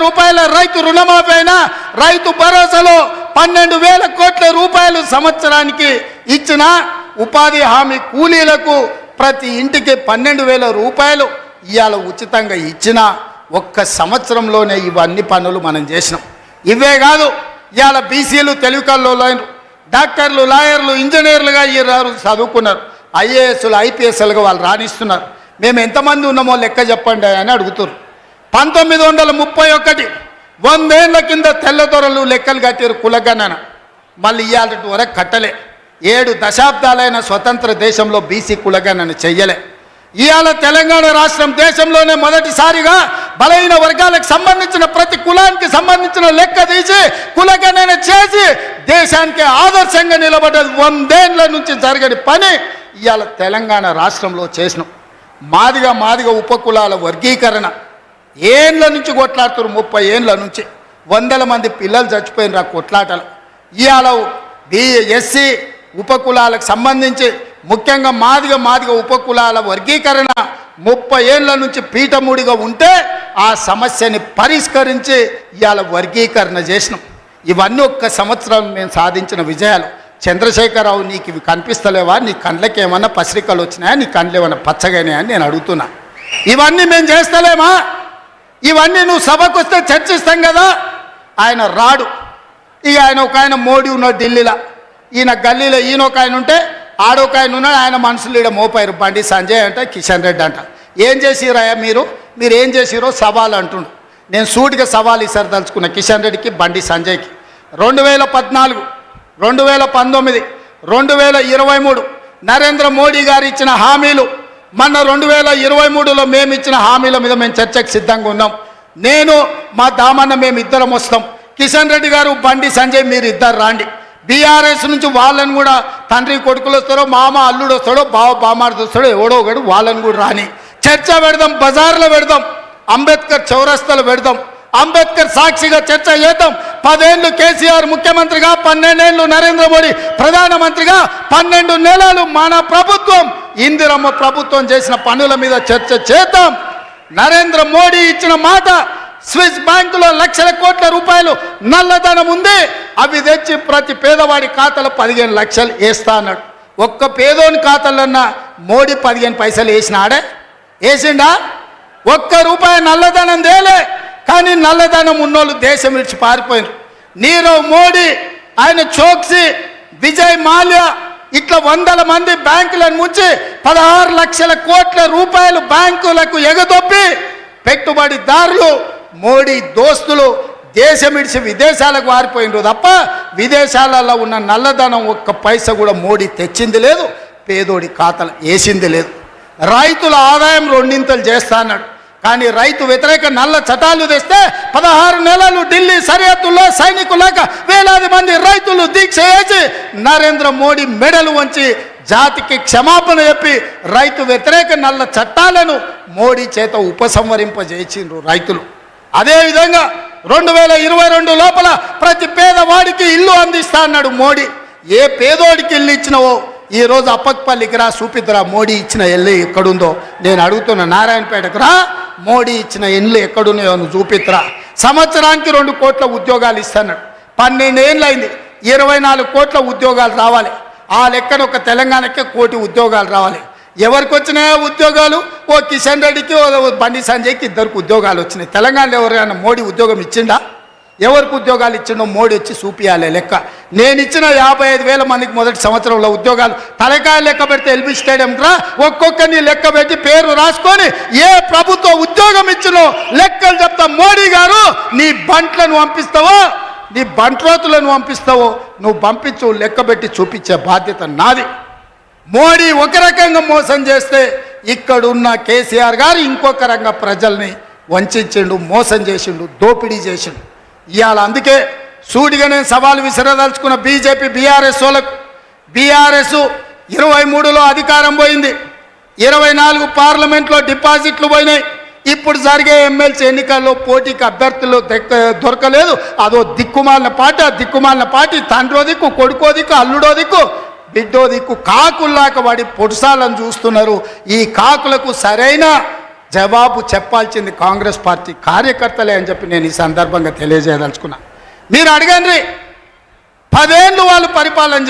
రూపాయల రైతు రుణమాఫీ అయినా, రైతు భరోసాలో 12,000 కోట్ల రూపాయలు సంవత్సరానికి ఇచ్చిన, ఉపాధి హామీ కూలీలకు ప్రతి ఇంటికి 12,000 రూపాయలు ఇవాళ ఉచితంగా ఇచ్చిన ఒక్క సంవత్సరంలోనే ఇవన్నీ పనులు మనం చేసినాం. ఇవే కాదు, ఇవాళ బీసీలు తెలివికల్లోలైన డాక్టర్లు, లాయర్లు, ఇంజనీర్లుగా ఈ చదువుకున్నారు, ఐఏఎస్లు, ఐపీఎస్లుగా వాళ్ళు రాణిస్తున్నారు. మేము ఎంతమంది ఉన్నామో లెక్క చెప్పండి అని అడుగుతారు. 1931 100 ఏళ్ల కింద తెల్లదొరలు లెక్కలు కట్టారు కులగణన. మళ్ళీ ఇవాళ వరకు కట్టలే. 7 దశాబ్దాలైన స్వతంత్ర దేశంలో బీసీ కులగణన చెయ్యలే. ఇవాళ తెలంగాణ రాష్ట్రం దేశంలోనే మొదటిసారిగా బలహీన వర్గాలకు సంబంధించిన ప్రతి కులానికి సంబంధించిన లెక్క తీసి కులగణన చేసి దేశానికి ఆదర్శంగా నిలబడ్డది. 100 ఏళ్ల నుంచి జరగని పని ఇవాళ తెలంగాణ రాష్ట్రంలో చేసినాం. మాదిగ ఉపకులాల వర్గీకరణ ఏండ్ల నుంచి కొట్లాడుతారు. 30 ఏండ్ల నుంచి 100 మంది పిల్లలు చచ్చిపోయిన ఆ కొట్లాటలు. ఇవాళ ఎస్సీ ఉపకులాలకు సంబంధించి ముఖ్యంగా మాదిగ ఉపకులాల వర్గీకరణ 30 ఏళ్ల నుంచి పీఠముడిగా ఉంటే ఆ సమస్యని పరిష్కరించి ఇవాళ వర్గీకరణ చేసినాం. ఇవన్నీ ఒక్క సంవత్సరం మేము సాధించిన విజయాలు. చంద్రశేఖరరావు, నీకు ఇవి కనిపిస్తలేవా? నీ కళ్ళకి ఏమన్నా పసిరికలు వచ్చినాయా? నీ కళ్ళు ఏమన్నా పచ్చగానే అని నేను అడుగుతున్నా. ఇవన్నీ మేము చేస్తలేమా? ఇవన్నీ నువ్వు సభకు వస్తే చర్చిస్తాం కదా. ఆయన రాడు. ఇక ఒక ఆయన మోడీ ఉన్నాడు ఢిల్లీలో, ఈయన గల్లీలో ఈయన ఒక ఆయన ఉంటే ఆడొక ఆయన ఉన్నాడు. ఆయన మనుషులు ఈడ మోపారు. బండి సంజయ్ అంట, కిషన్ రెడ్డి అంట. ఏం చేసిరాయా మీరు ఏం చేసిరో సవాల్ అంటుండు. నేను సూటిగా సవాల్ ఇసారి తలుచుకున్నా కిషన్ రెడ్డికి, బండి సంజయ్కి. 2014, 2019, 2023 నరేంద్ర మోడీ గారు ఇచ్చిన హామీలు, మొన్న 2023లో మేము ఇచ్చిన హామీల మీద మేము చర్చకు సిద్ధంగా ఉన్నాం. నేను మా దామన్న మేము ఇద్దరం వస్తాం. కిషన్ రెడ్డి గారు, బండి సంజయ్ మీరు ఇద్దరు రాండి. బీఆర్ఎస్ నుంచి వాళ్ళని కూడా తండ్రి కొడుకులు వస్తారో, మామ అల్లుడు వస్తాడో, బావ బామార్ది వస్తాడో, ఎవడో ఒకడు వాళ్ళని కూడా రాని. చర్చ పెడదాం, బజార్లో పెడదాం, అంబేద్కర్ చౌరస్తాలో పెడదాం, అంబేద్కర్ సాక్షిగా చర్చ చేద్దాం. 10 ఏళ్ళు కేసీఆర్ ముఖ్యమంత్రిగా, 12 ఏళ్ళు నరేంద్ర మోడీ ప్రధానమంత్రిగా, 12 నెలలు మన ప్రభుత్వం ఇందిరమ్మ ప్రభుత్వం చేసిన పనుల మీద చర్చ చేద్దాం. నరేంద్ర మోడీ ఇచ్చిన మాట, స్విస్ బ్యాంకులో లక్షల కోట్ల రూపాయలు నల్లధనం ఉంది, అవి తెచ్చి ప్రతి పేదవాడి ఖాతాలో 15 లక్షలు వేస్తా అన్నాడు. ఒక్క పేదోని ఖాతాలన్నా మోడీ 15 పైసలు వేసినాడే? వేసిండా? ఒక్క రూపాయి నల్లధనం తేలే. కానీ నల్లధనం ఉన్నోళ్ళు దేశం విడిచి పారిపోయారు. నీరవ్ మోడీ, ఆయన చోక్సీ, విజయ్ మాల్యా ఇట్లా 100 మంది బ్యాంకులను ముంచి 16 లక్షల కోట్ల రూపాయలు బ్యాంకులకు ఎగదొప్పి పెట్టుబడిదారులు, మోడీ దోస్తులు దేశం విడిచి విదేశాలకు పారిపోయినరు తప్ప విదేశాలలో ఉన్న నల్లధనం ఒక్క పైసా కూడా మోడీ తెచ్చింది లేదు, పేదోడి ఖాతాలు వేసింది లేదు. రైతుల ఆదాయం 2 చేస్తా అన్నాడు. కానీ రైతు వ్యతిరేక నల్ల చట్టాలు తెస్తే 16 నెలలు ఢిల్లీ సరిహద్దుల్లో సైనికులాక వేలాది మంది రైతులు దీక్ష చేసి నరేంద్ర మోడీ మెడలు వంచి జాతికి క్షమాపణ చెప్పి రైతు వ్యతిరేక నల్ల చట్టాలను మోడీ చేత ఉపసంహరింపజేసిండ్రు రైతులు. అదేవిధంగా 2022 లోపల ప్రతి పేదవాడికి ఇల్లు అందిస్తా అన్నాడు మోడీ. ఏ పేదోడికి ఇల్లు ఇచ్చినవో ఈరోజు అప్పక్పల్లికి రా, చూపిద్దురా మోడీ ఇచ్చిన ఇల్లు ఎక్కడుందో. నేను అడుగుతున్నా, నారాయణపేటకు రా, మోడీ ఇచ్చిన ఇల్లు ఎక్కడున్నాయో నువ్వు చూపిద్దురా. సంవత్సరానికి 2 కోట్ల ఉద్యోగాలు ఇస్తాడు. 12 ఏళ్ళు అయింది, 24 కోట్ల ఉద్యోగాలు రావాలి. ఆ లెక్కన ఒక తెలంగాణకే 1 కోటి ఉద్యోగాలు రావాలి. ఎవరికి వచ్చినాయో ఉద్యోగాలు? ఓ కిషన్ రెడ్డికి, ఓ బండి సంజయ్కి 2 ఉద్యోగాలు వచ్చినాయి. తెలంగాణలో ఎవరైనా మోడీ ఉద్యోగం ఇచ్చిండా? ఎవరికి ఉద్యోగాలు ఇచ్చిండో మోడీ వచ్చి చూపియాలి లెక్క. నేను ఇచ్చిన 55,000 మందికి మొదటి సంవత్సరంలో ఉద్యోగాలు తలకాయ లెక్క పెడితే ఎల్బీ స్టేడియం రా, ఒక్కొక్కరిని లెక్క పెట్టి పేరు రాసుకొని ఏ ప్రభుత్వ ఉద్యోగం ఇచ్చినో లెక్కలు చెప్తా. మోడీ గారు, నీ బంట్లను పంపిస్తావో, నీ బంట్రోతులను పంపిస్తావో నువ్వు పంపించు, లెక్క పెట్టి చూపించే బాధ్యత నాది. మోడీ ఒక రకంగా మోసం చేస్తే ఇక్కడున్న కేసీఆర్ గారు ఇంకొక రంగా ప్రజల్ని వంచిండు, మోసం చేసిండు, దోపిడీ చేసిండు. ఇవాళ అందుకే సూటిగా నేను సవాలు విసిరదలుచుకున్న బీజేపీ బీఆర్ఎస్ వాళ్ళకు. బీఆర్ఎస్ 23లో అధికారం పోయింది, 24 పార్లమెంట్లో డిపాజిట్లు పోయినాయి. ఇప్పుడు జరిగే ఎమ్మెల్సీ ఎన్నికల్లో పోటీకి అభ్యర్థులు దొరకలేదు. అదో దిక్కుమాలిన పార్టీ. ఆ దిక్కుమాలిన పార్టీ తండ్రో దిక్కు, కొడుకో దిక్కు, అల్లుడో దిక్కు, బిడ్డో దిక్కు కాకుల్లాక వాడి పొడుసాలను చూస్తున్నారు. ఈ కాకులకు సరైన జవాబు చెప్పాల్సింది కాంగ్రెస్ పార్టీ కార్యకర్తలే అని చెప్పి నేను ఈ సందర్భంగా తెలియజేయదలుచుకున్నా. మీరు అడగండి, 10 ఏళ్ళు వాళ్ళు పరిపాలన చేసి